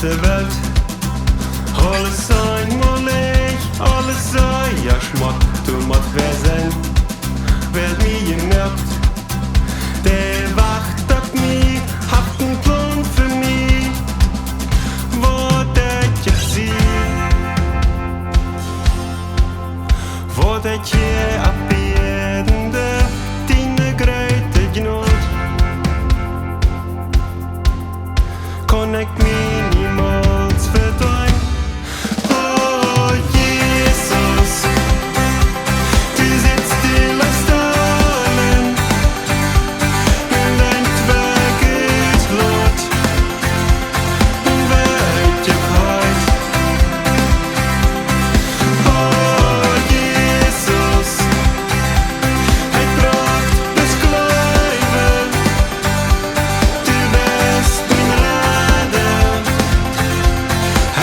de welt. Alles zijn moeilijk, alles zijn ja schmack. Du mat wezen, werd mir gemerkt. Der wacht op mij, haft een plan für mich. Wat ik je zie, wat ik je abbiedende, dine grote genot. Kon ik mij niemals verdwijnen. Oh Jesus, du sitzt still auf Stahlen, in dein Werk ist Blut, und wird je kalt. Oh Jesus, hij bracht das Gläubel, du bist mein Retter,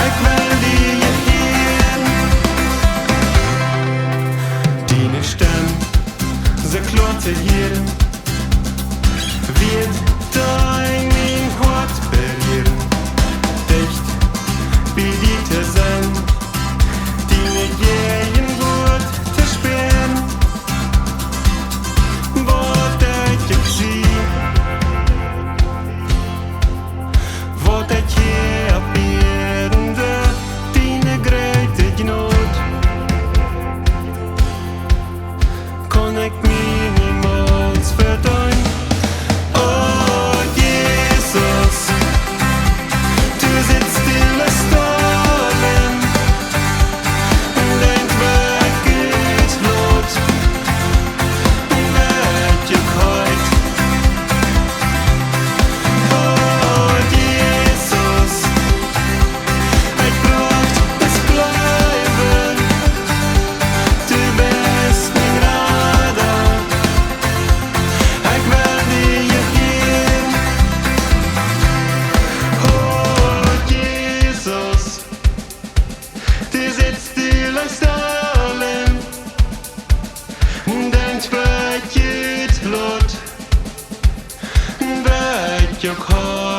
ik wil die je hier. Dine stem, ze klote hier, wird dein Hort berühren, dicht wie die te zijn, dine jeden Wort te spüren, wat ik je zie, wat ik je abbiedende, dine grote genot. Kon ik mij niemals verdwijnen. Oh Jesus, du sitzt still auf Stahlen, in dein Werk ist Blut, und wird je kalt. Oh Jesus, ik bracht das Gläubel, du bist mein Retter, ik wil die je hier. Oh Jesus, du sitzt still auf Stahlen, dein Werk ist Blut, wird je kalt.